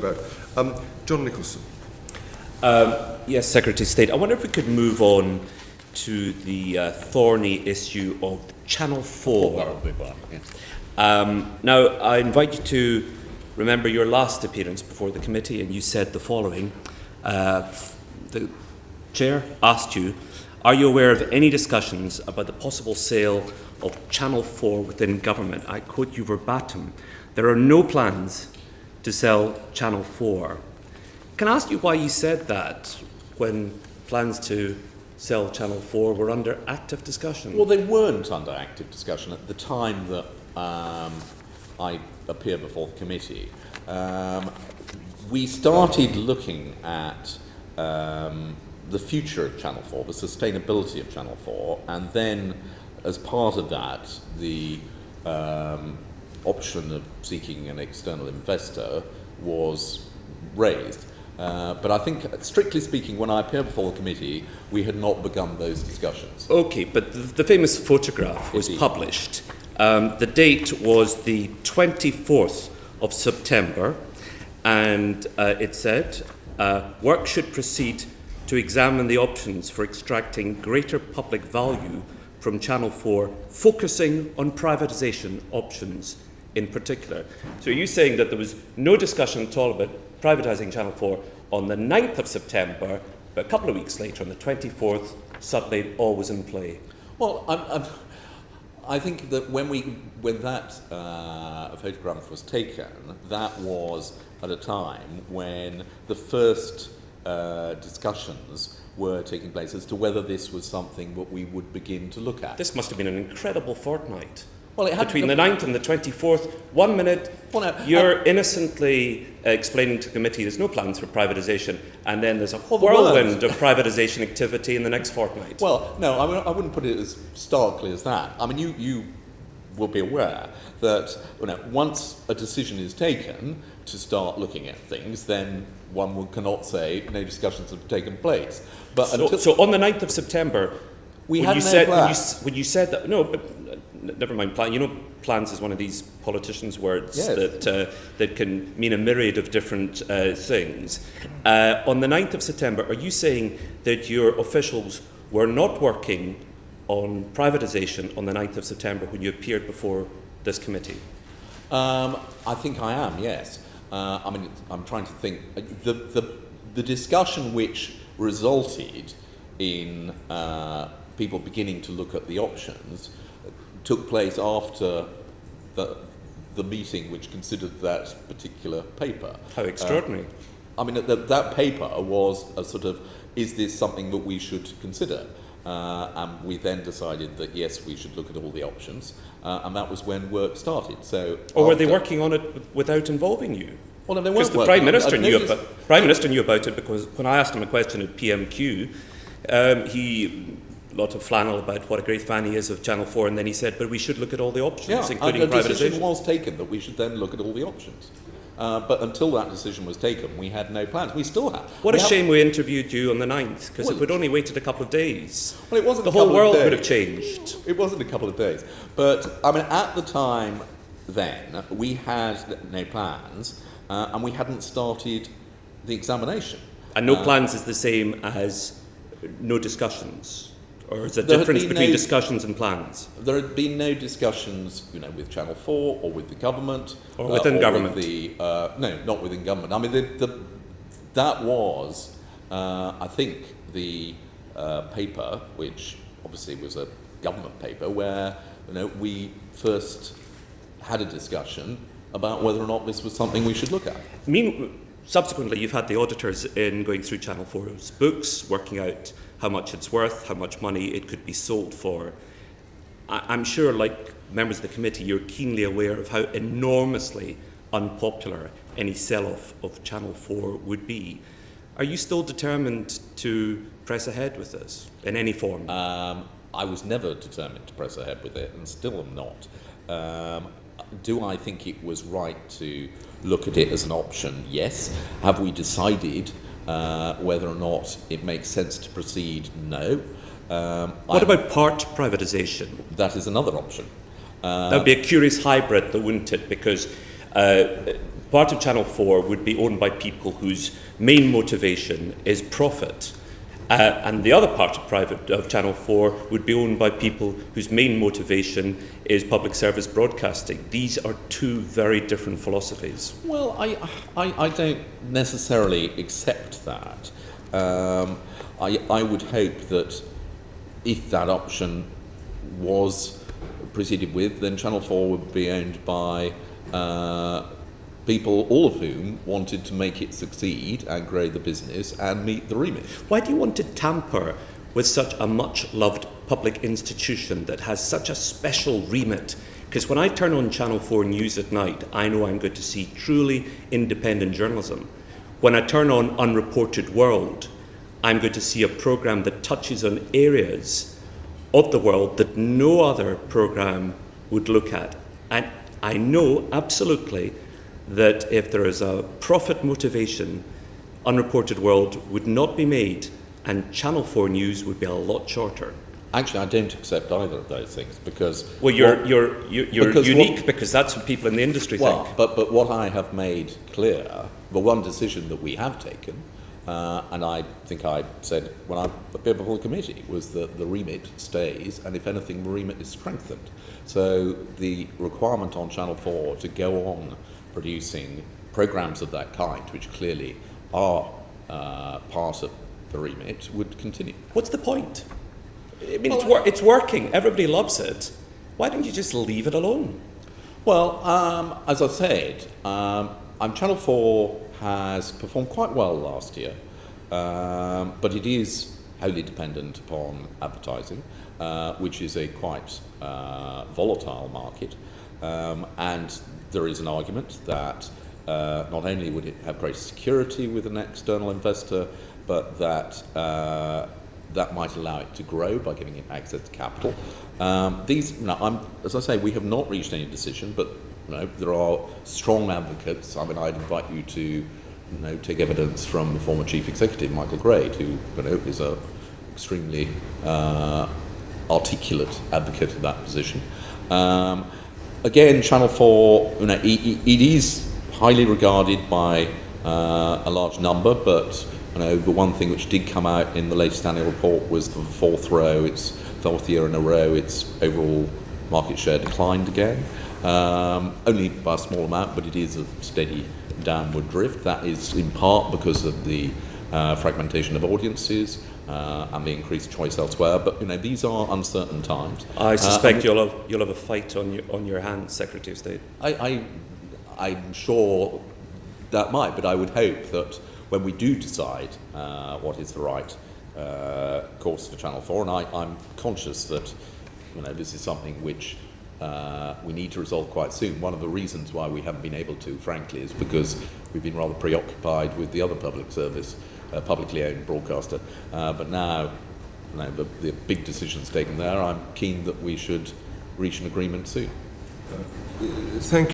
about. John Nicholson. Yes, Secretary of State. I wonder if we could move on to the thorny issue of Channel 4. That would be fun, yes. Now, I invite you to remember your last appearance before the committee, and you said the following. The Chair asked you, are you aware of any discussions about the possible sale of Channel 4 within government? I quote you verbatim. There are no plans to sell Channel 4. Can I ask you why you said that when plans to sell Channel 4 were under active discussion? Well, they weren't under active discussion at the time that I appeared before the committee. We started looking at the future of Channel 4, the sustainability of Channel 4, and then as part of that, the option of seeking an external investor was raised. But I think, strictly speaking, when I appeared before the committee, we had not begun those discussions. Okay, but the famous photograph was published. The date was the 24th of September, and it said, work should proceed to examine the options for extracting greater public value from Channel 4, focusing on privatisation options in particular. So are you saying that there was no discussion at all about privatising Channel 4 on the 9th of September, but a couple of weeks later, on the 24th, suddenly all was in play? Well, I think that when that photograph was taken, that was at a time when the first discussions were taking place as to whether this was something that we would begin to look at. This must have been an incredible fortnight. Well, it had between the 9th and the 24th, 1 minute, you're innocently explaining to the committee there's no plans for privatisation, and then there's a whirlwind of privatisation activity in the next fortnight. Well, no, I wouldn't put it as starkly as that. I mean, you will be aware that once a decision is taken to start looking at things, then one cannot say no discussions have taken place. But so on the 9th of September, when you said that, no, but never mind plan. You know, plans is one of these politicians' words that can mean a myriad of different things. On the 9th of September, are you saying that your officials were not working on privatisation on the 9th of September when you appeared before this committee? I think I am, yes. I mean, I'm trying to think. The discussion which resulted in people beginning to look at the options took place after the meeting which considered that particular paper. How extraordinary. I mean, that paper was a sort of, is this something that we should consider? And we then decided that, yes, we should look at all the options. And that was when work started. So, or were they working on it without involving you? Well, no, they weren't. Because the Prime Minister knew about it because when I asked him a question at PMQ, he lot of flannel about what a great fan he is of Channel 4, and then he said, but we should look at all the options, including privatisation. The decision was taken that we should then look at all the options. But until that decision was taken, we had no plans. We still have. What a shame we interviewed you on the 9th, because if we'd only waited a couple of days, well, it wasn't the whole world would have changed. It wasn't a couple of days. But, I mean, at the time then, we had no plans, and we hadn't started the examination. And no plans is the same as no discussions? Or is there a difference between discussions and plans? There had been no discussions, with Channel 4 or with the government. Or within government? No, not within government. I mean, that was, I think, the paper, which obviously was a government paper, where we first had a discussion about whether or not this was something we should look at. Subsequently, you've had the auditors in going through Channel 4's books, working out how much it's worth, how much money it could be sold for. I'm sure, like members of the committee, you're keenly aware of how enormously unpopular any sell-off of Channel 4 would be. Are you still determined to press ahead with this in any form? I was never determined to press ahead with it, and still am not. Do I think it was right to look at it as an option? Yes. Have we decided whether or not it makes sense to proceed? No. What about part privatisation? That is another option. That would be a curious hybrid, though, wouldn't it? Because part of Channel 4 would be owned by people whose main motivation is profit. And the other part of Channel 4 would be owned by people whose main motivation is public service broadcasting. These are two very different philosophies. Well, I don't necessarily accept that. I would hope that if that option was proceeded with, then Channel 4 would be owned by people, all of whom wanted to make it succeed and grow the business and meet the remit. Why do you want to tamper with such a much-loved public institution that has such a special remit? Because when I turn on Channel 4 News at night, I know I'm going to see truly independent journalism. When I turn on Unreported World, I'm going to see a programme that touches on areas of the world that no other programme would look at. And I know absolutely that if there is a profit motivation, Unreported World would not be made and Channel 4 News would be a lot shorter. Actually, I don't accept either of those things because... Well, you're unique because that's what people in the industry think. But what I have made clear, the one decision that we have taken, and I think I said when I appeared before the committee, was that the remit stays, and if anything, the remit is strengthened. So the requirement on Channel 4 to go on producing programmes of that kind, which clearly are part of the remit, would continue. What's the point? I mean, it's working. Everybody loves it. Why don't you just leave it alone? Well, as I said, Channel 4 has performed quite well last year, but it is wholly dependent upon advertising, which is a quite volatile market. And there is an argument that not only would it have greater security with an external investor, but that that might allow it to grow by giving it access to capital. As I say, we have not reached any decision, but there are strong advocates. I mean, I'd invite you to take evidence from the former chief executive, Michael Grade, who is an extremely articulate advocate of that position. Again, Channel 4, it is highly regarded by a large number, but the one thing which did come out in the latest annual report was the fourth year in a row, its overall market share declined again. Only by a small amount, but it is a steady downward drift. That is in part because of the fragmentation of audiences and the increased choice elsewhere. But these are uncertain times. I suspect you'll have a fight on your hands, Secretary of State. I'm sure that might, but I would hope that when we do decide what is the right course for Channel 4, and I'm conscious that this is something which we need to resolve quite soon. One of the reasons why we haven't been able to, frankly, is because we've been rather preoccupied with the other public service, publicly owned broadcaster. But now, the big decisions taken there, I'm keen that we should reach an agreement soon. Thank you.